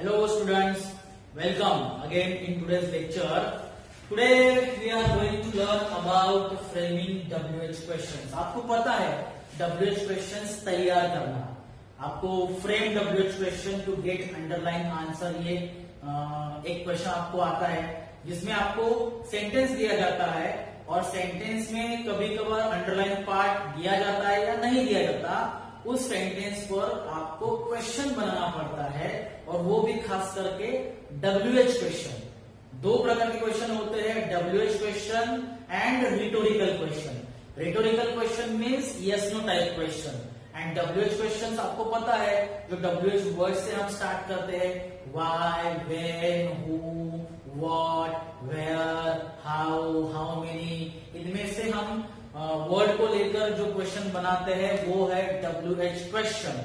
Hello students, welcome again in today's lecture. Today we are going to learn about framing WH questions. आपको पता है WH questions तैयार करना, आपको frame WH question to get underline answer, ये एक question आपको आता है जिसमें आपको सेंटेंस दिया जाता है और सेंटेंस में कभी कभार अंडरलाइन पार्ट दिया जाता है या नहीं दिया जाता। उस सेंटेंस पर आपको क्वेश्चन बनाना पड़ता है और वो भी खास करके WH क्वेश्चन। दो प्रकार के क्वेश्चन होते हैं, WH question and rhetorical question. Rhetorical question means yes no type question and WH question आपको पता है जो WH वर्ड से हम स्टार्ट करते हैं, why, when, who, what, where, how many, इनमें से हम वर्ड को लेकर जो क्वेश्चन बनाते हैं वो है WH क्वेश्चन।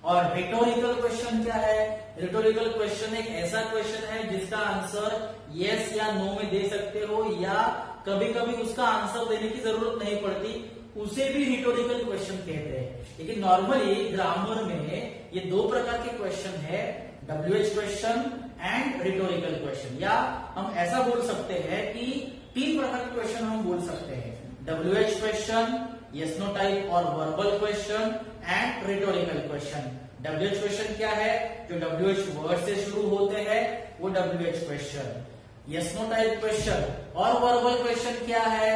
और रिटोरिकल क्वेश्चन क्या है? रिटोरिकल क्वेश्चन एक ऐसा क्वेश्चन है जिसका आंसर यस या नो में दे सकते हो या कभी कभी उसका आंसर देने की जरूरत नहीं पड़ती, उसे भी रिटोरिकल क्वेश्चन कहते हैं। लेकिन नॉर्मली ग्रामर में ये दो प्रकार के क्वेश्चन है, WH question and rhetorical question, या हम ऐसा बोल सकते हैं कि तीन प्रकार के क्वेश्चन हम बोल सकते हैं, WH question, yes no type और verbal question and rhetorical question. WH question क्या है? जो WH वर्ड से शुरू होते हैं वो WH question. Yes no type question और वर्बल क्वेश्चन क्या है?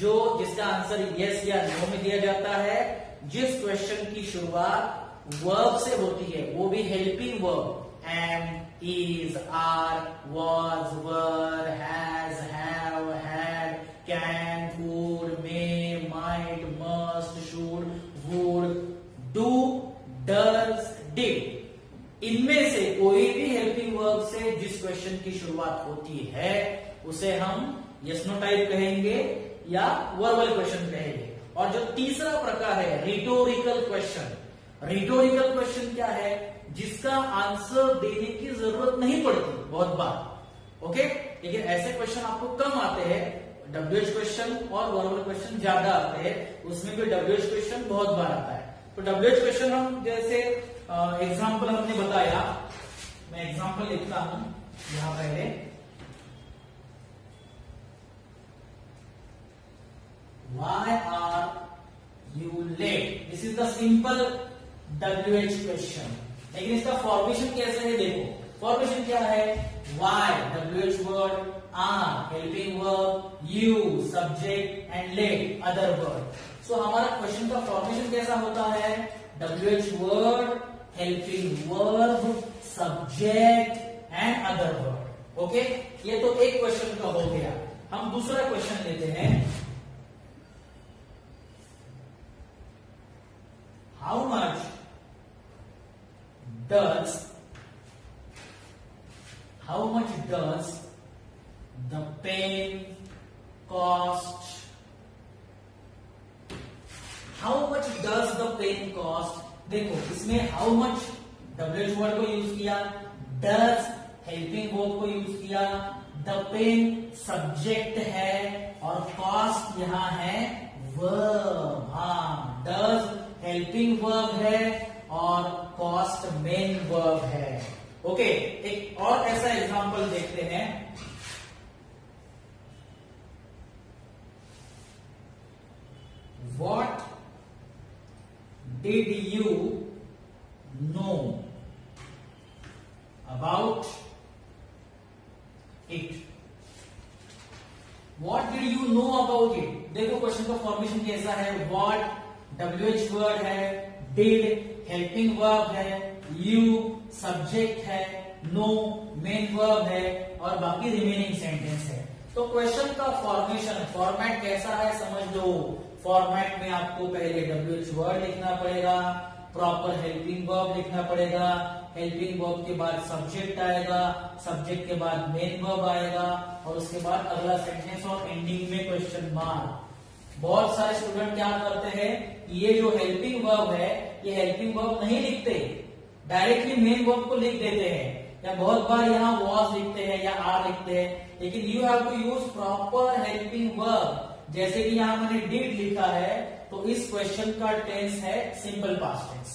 जो जिसका आंसर यस या नो में दिया जाता है, जिस क्वेश्चन की शुरुआत वर्ब से होती है, वो भी helping verb, am, is, are, was, were, has, have, had, can, could, may, might, must, should, would, do, does, did. इनमें से कोई भी हेल्पिंग वर्ब से जिस क्वेश्चन की शुरुआत होती है उसे हम यस नो टाइप कहेंगे या वर्बल क्वेश्चन कहेंगे। और जो तीसरा प्रकार है रिटोरिकल क्वेश्चन। रिटोरिकल क्वेश्चन क्या है? जिसका आंसर देने की जरूरत नहीं पड़ती बहुत बार, ओके, लेकिन ऐसे क्वेश्चन आपको कम आते हैं। WH क्वेश्चन और वर्बल क्वेश्चन ज्यादा आते हैं, उसमें भी WH क्वेश्चन बहुत बार आता है। तो WH क्वेश्चन हम जैसे एग्जाम्पल हमने बताया, मैं एग्जाम्पल लिखता हूं यहां पहले, Why are you late? This is the simple WH question. लेकिन इसका फॉर्मेशन कैसे है देखो। फॉर्मेशन क्या है? Why, WH word, are, helping verb, you, subject and late, other word. So हमारा क्वेश्चन का फॉर्मेशन कैसा होता है? WH word, helping verb, subject and other word. Okay, ये तो एक क्वेश्चन का हो गया। हम दूसरा क्वेश्चन लेते हैं, How much does the pen cost? How much does the pen cost? देखो इसमें how much WH वर्ड को यूज किया, does हेल्पिंग वर्ब को यूज किया, the pen सब्जेक्ट है और cost यहां है वर्ब। हाँ, does हेल्पिंग वर्ब है और कॉस्ट मेन वर्ब है। ओके, एक और ऐसा एग्जांपल देखते हैं, what did you know about it? What did you know about it? देखो क्वेश्चन का फॉर्मेशन कैसा है, व्हाट WH वर्ड है, डिड हेल्पिंग वर्ब है, यू सब्जेक्ट है, नो मेन वर्ब है और बाकी रिमेनिंग सेंटेंस है। तो क्वेश्चन का फॉर्मेशन, फॉर्मेट कैसा है समझ लो। फॉर्मेट में आपको पहले WH वर्ड लिखना पड़ेगा, प्रॉपर हेल्पिंग वर्ब लिखना पड़ेगा, हेल्पिंग वर्ब के बाद सब्जेक्ट आएगा, सब्जेक्ट के बाद मेन वर्ब आएगा और उसके बाद अगला सेंटेंस और एंडिंग में क्वेश्चन मार्क। बहुत सारे स्टूडेंट क्या करते हैं, ये जो हेल्पिंग वर्ब है ये हेल्पिंग वर्ब नहीं लिखते, डायरेक्टली मेन वर्ब को लिख देते हैं, या बहुत बार यहाँ वॉज लिखते हैं या आर लिखते हैं। लेकिन you have to use proper helping verb. जैसे कि यहाँ मैंने डिड लिखा है तो इस क्वेश्चन का टेंस है सिंपल पास्ट टेंस।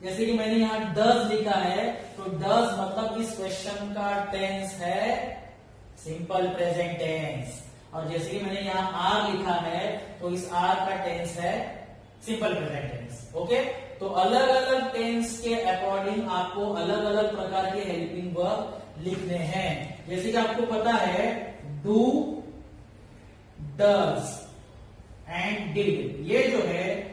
जैसे कि मैंने यहाँ डज लिखा है, तो डज मतलब इस क्वेश्चन का टेंस है सिंपल प्रेजेंट टेंस। और जैसे कि मैंने यहाँ आर लिखा है, तो इस आर का टेंस है सिंपल प्रेजेंट टेंस। ओके, तो अलग अलग टेंस के अकॉर्डिंग आपको अलग अलग प्रकार के हेल्पिंग वर्ब लिखने हैं। जैसे कि आपको पता है डू, डज एंड डिड, ये जो है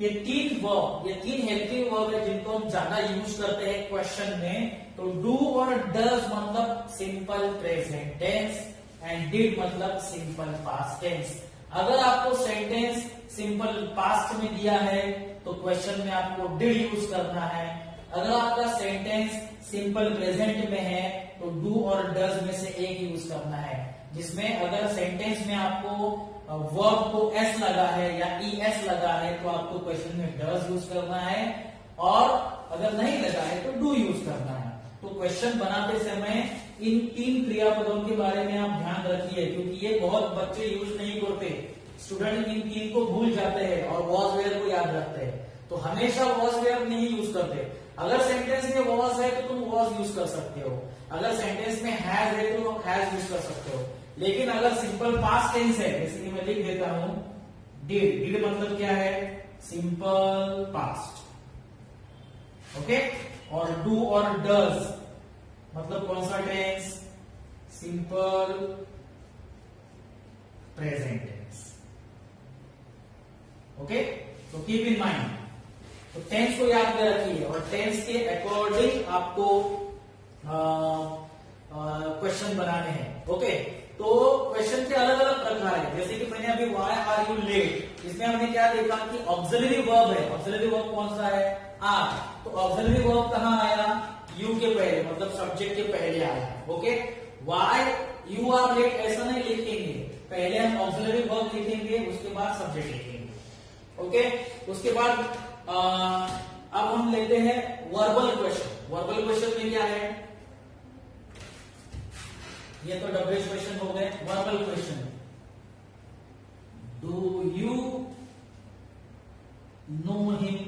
ये तीन वर्ब, ये तीन हेल्पिंग वर्ब है जिनको हम ज्यादा यूज करते हैं क्वेश्चन में। तो डू और डज मतलब simple present tense and did मतलब सिंपल पास्ट टेंस। अगर आपको सेंटेंस सिंपल पास्ट में दिया है तो क्वेश्चन में आपको डिड यूज करना है। अगर आपका सेंटेंस सिंपल प्रेजेंट में है तो डू और डज में से एक यूज करना है, जिसमें अगर सेंटेंस में आपको वर्ब को एस लगा है या ई एस लगा है तो आपको क्वेश्चन में डज यूज करना है, और अगर नहीं लगा है तो डू यूज करना है। तो क्वेश्चन बनाते समय इन तीन क्रियापदों के बारे में आप ध्यान रखिए, क्योंकि ये बहुत बच्चे यूज नहीं करते। स्टूडेंट इन तीन को भूल जाते हैं और वॉज वेयर को याद रखते हैं, तो हमेशा वॉज वेयर नहीं यूज करते। अगर सेंटेंस में वॉज है तो तुम वॉज यूज कर सकते हो, अगर सेंटेंस में हैज है तो हैज यूज कर सकते हो। लेकिन अगर सिंपल पास्ट टेंस है, जैसे कि मैं लिख देता हूं डिड, डिड मतलब क्या है सिंपल पास्ट। ओके, और डू और डज मतलब कौन सा tense simple present tense. Okay, तो कीप इन माइंड, तो टेंस को याद में रखिए और टेंस के अकॉर्डिंग आपको क्वेश्चन बनाने हैं। ओके, तो क्वेश्चन के अलग अलग प्रकार है। जैसे कि मैंने अभी व्हाई आर यू लेट, इसमें हमने क्या देखा कि ऑक्सिलरी वर्ब है। ऑक्सिलरी वर्ब कौन सा है आर, तो ऑक्सिलरी वर्ब कहां आया यू के पहले, मतलब सब्जेक्ट के पहले आया। Okay, why you are late ऐसा नहीं लिखेंगे, पहले हम ऑक्सिलरी वर्ब लिखेंगे उसके बाद सब्जेक्ट लिखेंगे। ओके, उसके बाद अब हम लेते हैं वर्बल क्वेश्चन। वर्बल क्वेश्चन में क्या है, ये तो डब्ल्यूएच क्वेश्चन हो गए। Verbal question, do you know him,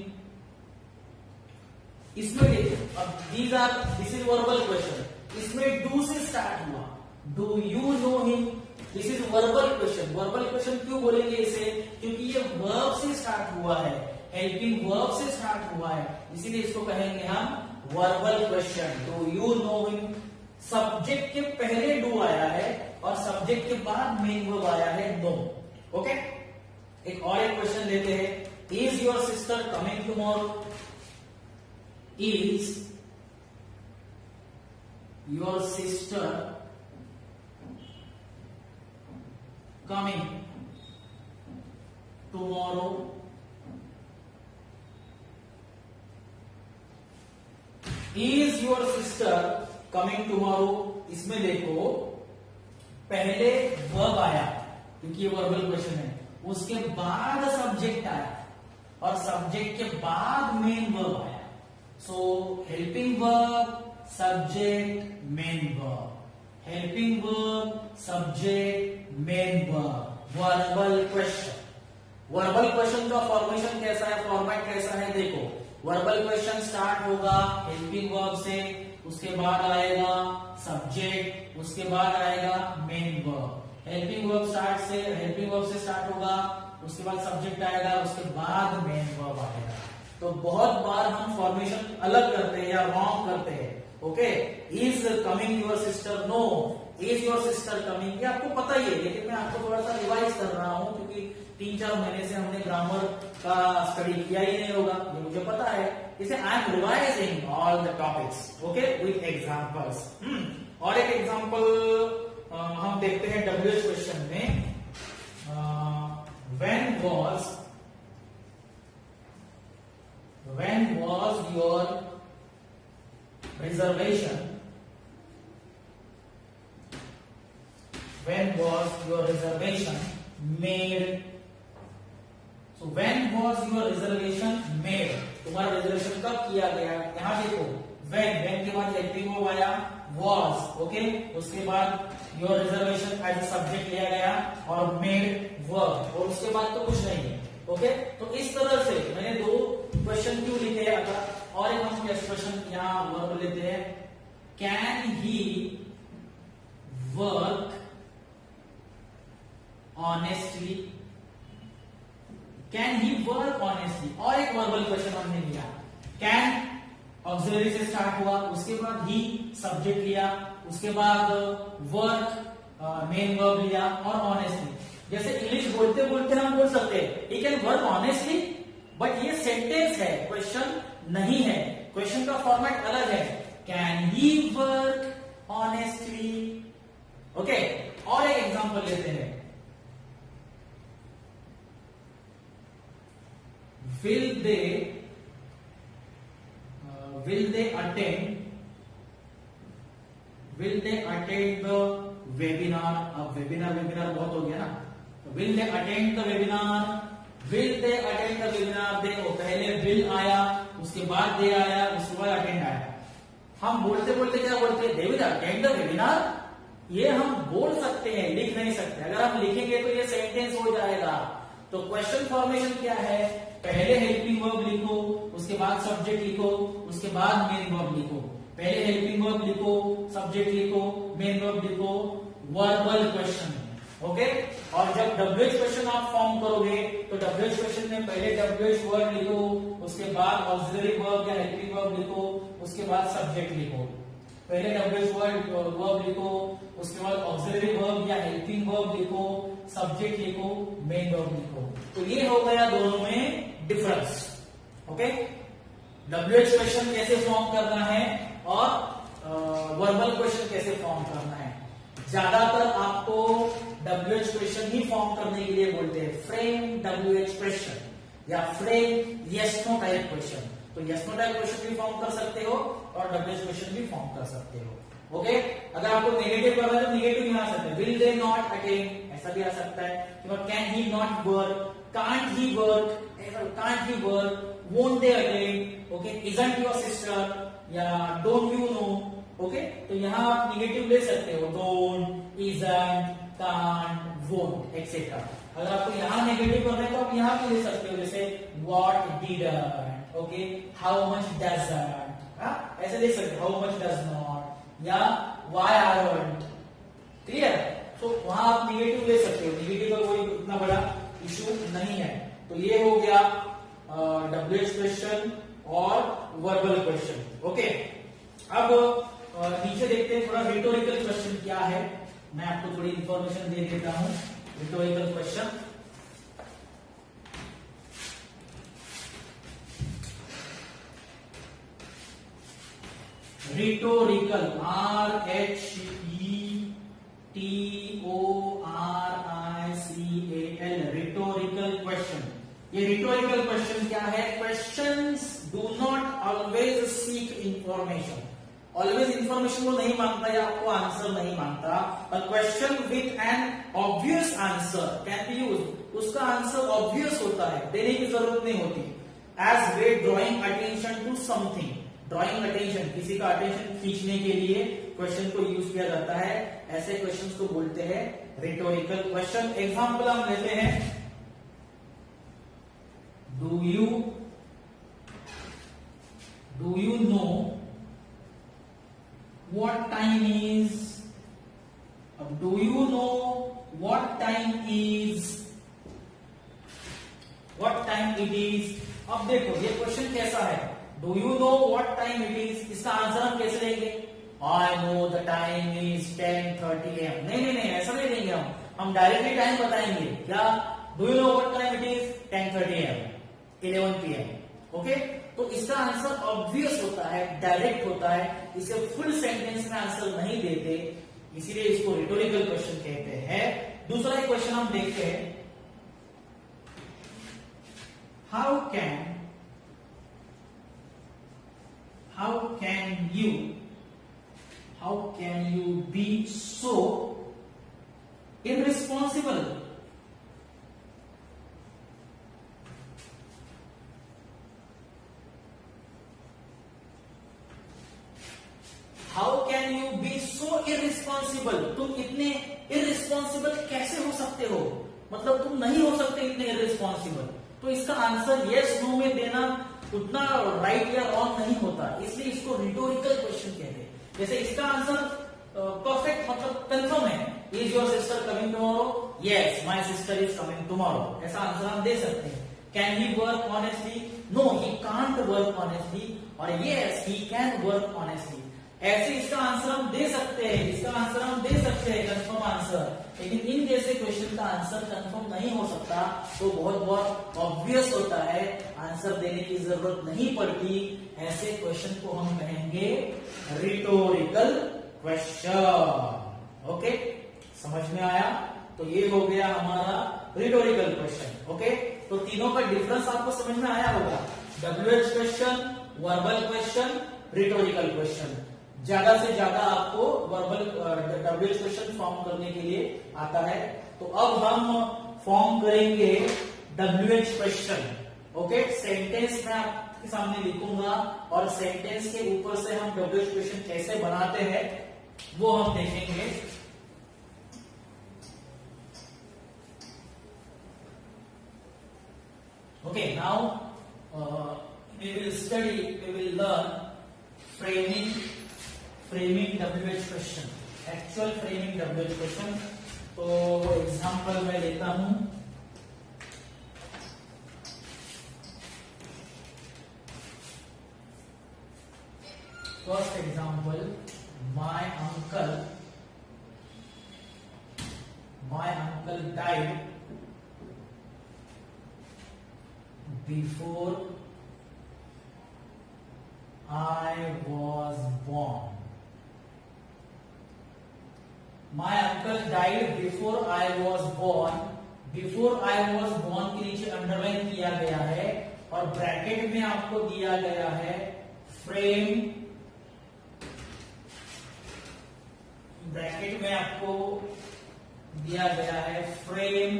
इसमें देखो अब दिस इज वर्बल क्वेश्चन, इसमें डू से स्टार्ट हुआ, do you know him, this is verbal question. Verbal question क्यों बोलेंगे इसे, क्योंकि ये वर्ब से स्टार्ट हुआ है, हेल्पिंग वर्ब से स्टार्ट हुआ है, इसीलिए इसको कहेंगे हम verbal question. Do you know him, subject के पहले डू आया है और सब्जेक्ट के बाद मेन वर्ब आया है नो। ओके, एक और एक क्वेश्चन लेते हैं, is your sister coming tomorrow, is your sister coming tomorrow, is your sister coming tomorrow, इसमें देखो पहले वर्ब आया क्योंकि ये वर्बल क्वेश्चन है, उसके बाद सब्जेक्ट आया और सब्जेक्ट के बाद मेन वर्ब आया। So helping verb subject main verb, helping verb subject main verb, verbal question. Verbal question का फॉर्मेशन कैसा है, फॉर्मेट कैसा है, देखो वर्बल क्वेश्चन स्टार्ट होगा हेल्पिंग वर्ब से, उसके बाद आएगा सब्जेक्ट, उसके बाद आएगा मेन वर्ब। हेल्पिंग वर्ब से स्टार्ट होगा, उसके बाद सब्जेक्ट आएगा, उसके बाद मेन वर्ब आएगा। तो बहुत बार हम फॉर्मेशन अलग करते हैं या रॉन्ग करते हैं। Okay, is coming your sister, no is your sister coming, ये आपको पता ही है, लेकिन मैं आपको थोड़ा सा रिवाइज कर रहा हूं क्योंकि 3-4 महीने से हमने ग्रामर का स्टडी किया ही नहीं होगा, ये मुझे पता है। इसे I am revising all the topics, okay, with examples. और एक एग्जांपल हम देखते हैं डब्ल्यूएच क्वेश्चन में, when was your reservation, when was your reservation made? So when was your reservation made? तुम्हारा रिजर्वेशन कब किया गया, यहां देखो when के बाद हेल्पिंग वर्ब आया was, ओके, उसके बाद your reservation as a subject लिया गया और made वर्ब, और उसके बाद तो कुछ नहीं है। ओके, तो इस तरह से मैंने दो क्वेश्चन क्यों लिखे हैं अगर, और एक हम एक्सप्रेशन यहाँ वर्ब लेते हैं, can he work honestly, can he work honestly, और एक वर्बल क्वेश्चन हमने लिया, कैन ऑक्सिलरी से स्टार्ट हुआ, उसके बाद ही सब्जेक्ट लिया, उसके बाद वर्क मेन वर्ब लिया और ऑनेस्टली। जैसे इंग्लिश बोलते बोलते हम बोल सकते हैं ही कैन वर्क ऑनेस्टली, बट ये सेंटेंस है, क्वेश्चन नहीं है, क्वेश्चन का फॉर्मेट अलग है, can he work honestly. Okay, और एक एग्जांपल लेते हैं, will they attend the webinar? अब वेबिनार बहुत हो गया ना, तो will they attend the webinar? देखो पहले will आया, उसके बाद they आया, उसके बाद attend आया। हम बोलते बोलते क्या बोलते हैं, they will attend the webinar। ये हम बोल सकते हैं, लिख नहीं सकते, अगर हम लिखेंगे तो ये सेंटेंस हो जाएगा। तो क्वेश्चन फॉर्मेशन क्या है, पहले हेल्पिंग वर्ब लिखो, उसके बाद सब्जेक्ट लिखो, उसके बाद मेन वर्ब लिखो, पहले हेल्पिंग वर्ब लिखो, सब्जेक्ट लिखो, मेन वर्ब लिखो, वर्बल क्वेश्चन। ओके, और जब WH क्वेश्चन आप फॉर्म करोगे तो WH क्वेश्चन में पहले WH वर्ड लिखो, उसके बाद ऑक्सिलरी वर्ब या हेल्पिंग वर्ब लिखो, उसके बाद सब्जेक्ट लिखो, पहले WH वर्ब लिखो, उसके बाद ऑक्सिलरी वर्ब या हेल्पिंग वर्ब लिखो, सब्जेक्ट लिखो, मेन वर्ब लिखो। तो ये हो गया दोनों में डिफरेंस। ओके, WH क्वेश्चन कैसे फॉर्म करना है और वर्बल क्वेश्चन कैसे फॉर्म करना है। ज्यादातर आपको WH क्वेश्चन ही फॉर्म करने के लिए बोलते हैं, फ्रेम WH क्वेश्चन या frame yes no type question. तो यस नो टाइप क्वेश्चन भी फॉर्म कर सकते हो और WH क्वेश्चन भी फॉर्म कर सकते हो। ओके, अगर आपको नेगेटिव करना है तो नेगेटिव भी आ सकता है, विल दे नॉट अटेंड, ऐसा भी आ सकता है, can he not work, can't he work, can't he work, won't they attend, okay, isn't your sister या डोंट यू नो। ओके, तो यहाँ आप नेगेटिव ले सकते हो, don't, isn't, can't, won't etcetera. अगर आपको यहाँ नेगेटिव करना है तो आप यहाँ भी ले सकते हो, जैसे what didn't, okay, how much doesn't, ऐसे ले सकते हो, हाउ मच डज नॉट या व्हाई आरंट। क्लियर, तो वहां आप नेगेटिव ले सकते हो, नेगेटिव का कोई इतना बड़ा इशू नहीं है। तो ये हो गया WH क्वेश्चन और वर्बल क्वेश्चन। ओके, अब नीचे देखते हैं थोड़ा रिटोरिकल क्वेश्चन क्या है, मैं आपको थोड़ी इंफॉर्मेशन दे देता हूं। Rhetorical question, rhetorical, RHETORICAL, rhetorical question. ये रिटोरिकल क्वेश्चन क्या है, questions do not always seek information, always information को नहीं मांगता या आपको आंसर नहीं मांगता। A question with an obvious answer can be use, उसका आंसर ऑब्वियस होता है, देने की जरूरत नहीं होती। As way drawing attention to something, drawing attention, किसी का अटेंशन खींचने के लिए क्वेश्चन को यूज किया जाता है, ऐसे क्वेश्चंस को बोलते हैं रिटोरिकल क्वेश्चन। एग्जांपल हम लेते हैं, do you know what time is, अब do you know what time is, what time it is। अब देखो ये क्वेश्चन कैसा है, do you know what time it is, इसका आंसर हम कैसे देंगे, I know the time is 10:30 AM। नहीं, ऐसा नहीं देंगे हम डायरेक्टली टाइम बताएंगे, क्या, do you know what time it is, 10:30 AM, 11 PM। Okay, तो इसका आंसर ऑब्वियस होता है, डायरेक्ट होता है, इसे फुल सेंटेंस में आंसर नहीं देते, इसीलिए इसको रिटोरिकल क्वेश्चन कहते हैं। दूसरा एक क्वेश्चन हम देखते हैं, how can you be so irresponsible. How can you be so irresponsible, तुम इतने इररिस्पॉन्सिबल कैसे हो सकते हो, मतलब तुम नहीं हो सकते इतने इररिस्पॉन्सिबल। तो इसका आंसर यस नो में देना उतना राइट या रॉन्ग नहीं होता, इसलिए इसको रिटोरिकल क्वेश्चन कहते हैं। जैसे इसका आंसर परफेक्ट मतलब कंफर्म है, is your sister coming tomorrow, yes my sister is coming tomorrow, ऐसा आंसर हम दे सकते हैं। Can he work honestly, no he can't work honestly, और yes he can work honestly. ऐसे इसका आंसर हम दे सकते हैं, इसका आंसर हम दे सकते हैं कंफर्म आंसर, लेकिन इन जैसे क्वेश्चन का आंसर कंफर्म नहीं हो सकता, तो बहुत ऑब्वियस होता है, आंसर देने की जरूरत नहीं पड़ती, ऐसे क्वेश्चन को हम कहेंगे रिटोरिकल क्वेश्चन। ओके, समझ में आया? तो ये हो गया हमारा रिटोरिकल क्वेश्चन। ओके, तो तीनों का डिफरेंस आपको समझ में आया होगा, WH question, verbal question, rhetorical question. ज्यादा से ज्यादा आपको वर्बल WH क्वेश्चन फॉर्म करने के लिए आता है। तो अब हम फॉर्म करेंगे WH क्वेश्चन। ओके, सेंटेंस मैं आपके सामने लिखूंगा और सेंटेंस के ऊपर से हम WH क्वेश्चन कैसे बनाते हैं वो हम देखेंगे। Okay, now we will learn framing WH question, actual framing WH question। तो एग्जांपल मैं लेता हूं, first example, my uncle died before I was born। My uncle died before I was born। Before I was born के नीचे underline किया गया है और ब्रैकेट में आपको दिया गया है फ्रेम, ब्रैकेट में आपको दिया गया है frame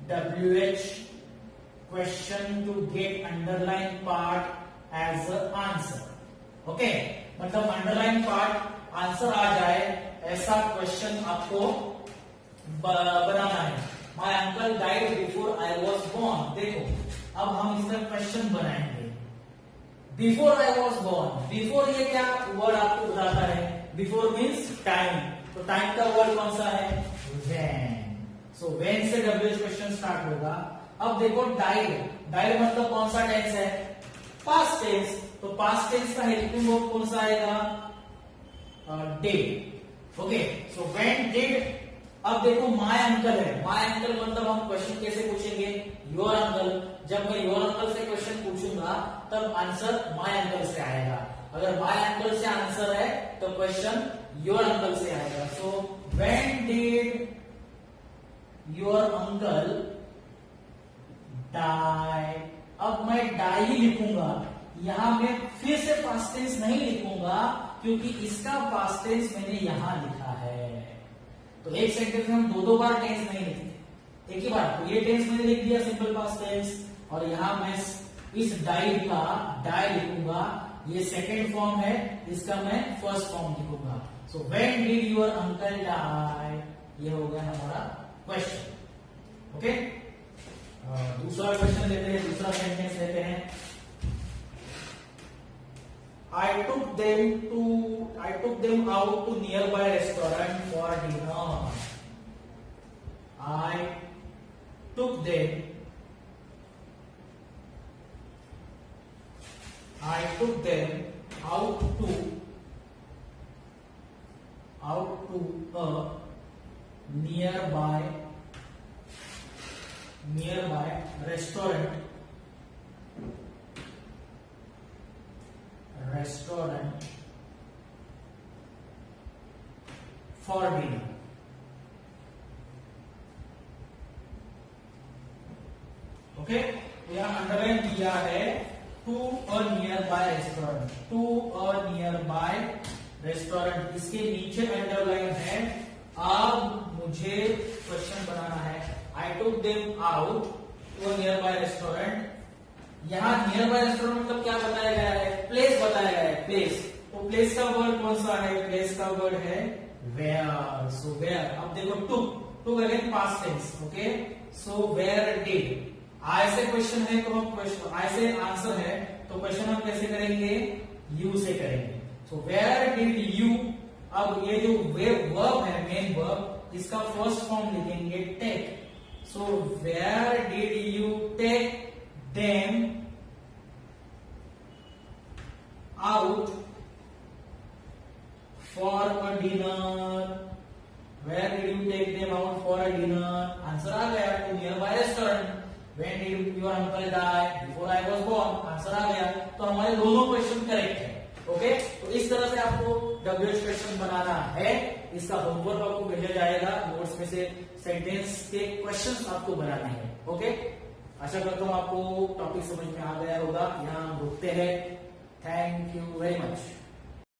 WH question to get underline part as answer. Okay, मतलब अंडरलाइन पार्ट आंसर आ जाए ऐसा क्वेश्चन आपको बनाना है। My uncle died before I was born. देखो, अब हम इसका क्वेश्चन बनाएंगे। Before I was born, before ये क्या वर्ड आपको बताता है? बिफोर मीन्स टाइम, तो टाइम का वर्ड कौन सा है? व्हेन। सो व्हेन से WH क्वेश्चन स्टार्ट होगा। अब देखो, डाइड मतलब कौन सा टेंस है? Past tense. तो पास्ट टेंस का हेल्पिंग वर्ब कौन सा आएगा? Did. Okay, so when did. अब देखो माय अंकल है, माय अंकल मतलब हम क्वेश्चन कैसे पूछेंगे? Your uncle. जब मैं योर अंकल से क्वेश्चन पूछूंगा तब आंसर माय अंकल से आएगा। अगर माय अंकल से आंसर है तो क्वेश्चन योर अंकल से आएगा। So when did your uncle die. अब मैं डाई ही लिखूंगा, यहां मैं फिर से पास्ट टेंस नहीं लिखूंगा क्योंकि इसका पास्ट टेंस मैंने यहां लिखा है। तो एक सेंटेंस में हम दो बार टेंस नहीं लिखते, एक ही बार। तो ये टेंस मैंने लिख दिया सिंपल पास्ट टेंस, और यहां मैं इस डाई का डाई लिखूंगा, ये सेकेंड फॉर्म है, इसका मैं फर्स्ट फॉर्म लिखूंगा। So when did your uncle die, ये हो गया हमारा क्वेश्चन। ओके, दूसरा क्वेश्चन लेते हैं, दूसरा सेंटेंस लेते हैं। I took them out to nearby restaurant for dinner। I took them out to a nearby restaurant for dinner। Okay, यहां अंडरलाइन किया है to a nearby restaurant, to a nearby restaurant. इसके नीचे underline है अब मुझे question बनाना है। I took them out to a nearby restaurant. यहां नियर बाय रेस्टोरेंट मतलब क्या बताया गया है? प्लेस बताया गया है, प्लेस। तो प्लेस का वर्ड कौन सा है? प्लेस का वर्ड है वेयर। So where. अब देखो, took again past tense. Okay, so where did. I से क्वेश्चन है तो हम क्वेश्चन, आई से आंसर है तो क्वेश्चन हम कैसे करेंगे, यू से करेंगे। सो वेयर डिड यू, अब ये जो वर्ब है मेन वर्ब, इसका फर्स्ट फॉर्म लिखेंगे take. So where did you take them out for a dinner. Where did you take them out for a dinner? Answer आ गया, to nearby restaurant. When did your uncle die? Before I was born. आंसर आ गया। तो हमारे दोनों question correct है। Okay, तो इस तरह से आपको WH क्वेश्चन बनाना है। इसका होमवर्क आपको भेजा जाएगा, नोट्स में से सेंटेंस के क्वेश्चंस आपको बनाने हैं। ओके, आशा करता हूं आपको टॉपिक समझ में आ गया होगा। यहाँ हम रुकते हैं। Thank you very much.